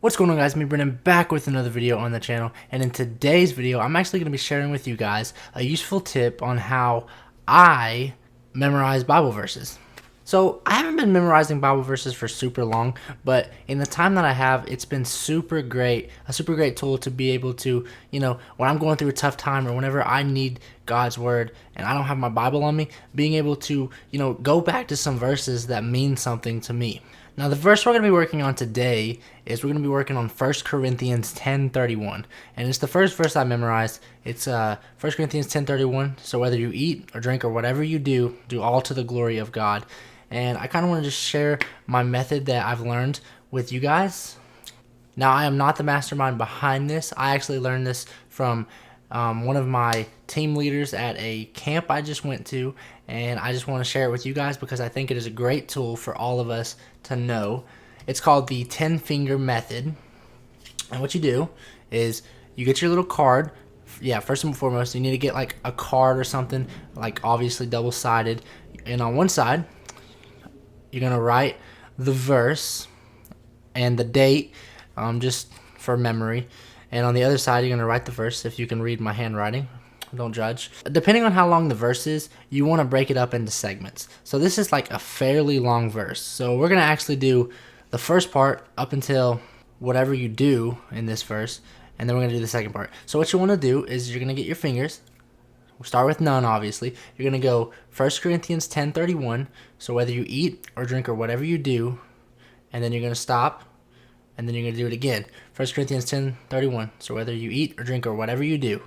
What's going on, guys? Me, Brennan, back with another video on the channel, and in today's video I'm actually going to be sharing with you guys a useful tip on how I memorize Bible verses. So I haven't been memorizing Bible verses for super long, but in the time that I have, it's been a super great tool to be able to, when I'm going through a tough time or whenever I need God's word and I don't have my Bible on me, being able to, go back to some verses that mean something to me. Now, the verse we're going to be working on today is we're going to be working on 1 Corinthians 10:31, and it's the first verse I memorized. It's 1 Corinthians 10:31. So whether you eat or drink or whatever you do, do all to the glory of God. And I kind of want to just share my method that I've learned with you guys. Now, I am not the mastermind behind this. I actually learned this from one of my team leaders at a camp I just went to, and I just want to share it with you guys because I think it is a great tool for all of us to know. It's called the 10-finger method, and what you do is you get your little card. Yeah, first and foremost, you need to get like a card or something, like obviously double-sided, and on one side you're gonna write the verse and the date, just for memory. And on the other side, you're going to write the verse. If you can read my handwriting, don't judge. Depending on how long the verse is, you want to break it up into segments. So this is like a fairly long verse. So we're going to actually do the first part up until whatever you do in this verse, and then we're going to do the second part. So what you want to do is you're going to get your fingers. We'll start with none, obviously. You're going to go 1 Corinthians 10:31. So whether you eat or drink or whatever you do, and then you're going to stop. And then you're going to do it again. 1 Corinthians 10:31. So whether you eat or drink or whatever you do.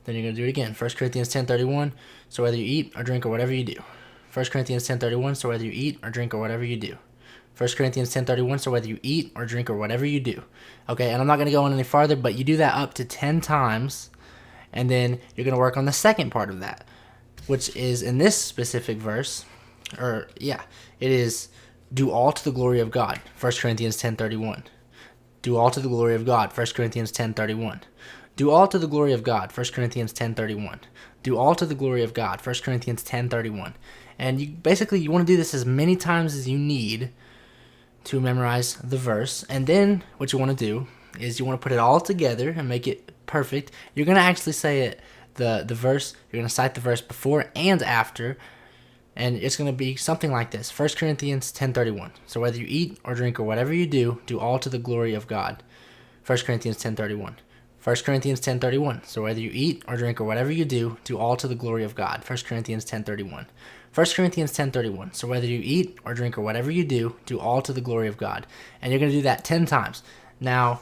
Then you're going to do it again. 1 Corinthians 10:31. So whether you eat or drink or whatever you do. 1 Corinthians 10:31. So whether you eat or drink or whatever you do. 1 Corinthians 10:31. So whether you eat or drink or whatever you do. Okay, and I'm not going to go on any farther, but you do that up to 10 times. And then you're going to work on the second part of that, which is in this specific verse. It is do all to the glory of God, 1 Corinthians 10:31. Do all to the glory of God, 1 Corinthians 10:31. Do all to the glory of God, 1 Corinthians 10:31. Do all to the glory of God, 1 Corinthians 10:31. And you want to do this as many times as you need to memorize the verse. And then what you want to do is you want to put it all together and make it perfect. You're going to actually say it, the verse, you're going to cite the verse before and after. And it's going to be something like this. 1 Corinthians 10:31. So whether you eat or drink or whatever you do, do all to the glory of God. 1 Corinthians 10:31. 1 Corinthians 10:31. So whether you eat or drink or whatever you do all to the glory of God. 1 Corinthians 10:31. 1 Corinthians 10:31. So whether you eat or drink or whatever you do all to the glory of God. And you're going to do that 10 times. Now,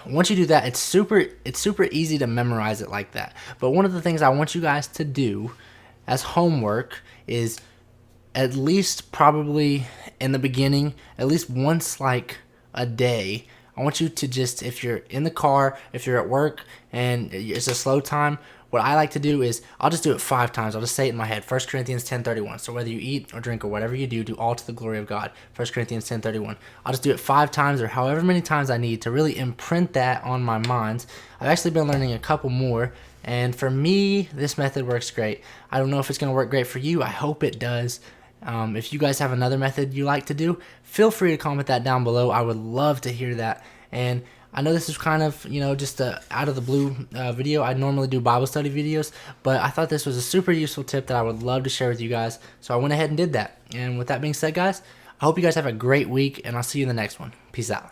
once you do that, it's super easy to memorize it like that. But one of the things I want you guys to do as homework is at least probably in the beginning, at least once like a day, I want you to just, if you're in the car, if you're at work and it's a slow time, what I like to do is I'll just do it 5 times. I'll just say it in my head. 1 Corinthians 10:31. So whether you eat or drink or whatever you do all to the glory of God. 1 Corinthians 10:31. I'll just do it 5 times or however many times I need to really imprint that on my mind. I've actually been learning a couple more, and for me, this method works great. I don't know if it's going to work great for you. I hope it does. If you guys have another method you like to do, feel free to comment that down below. I would love to hear that. And I know this is kind of, just a out of the blue video. I normally do Bible study videos, but I thought this was a super useful tip that I would love to share with you guys. So I went ahead and did that. And with that being said, guys, I hope you guys have a great week, and I'll see you in the next one. Peace out.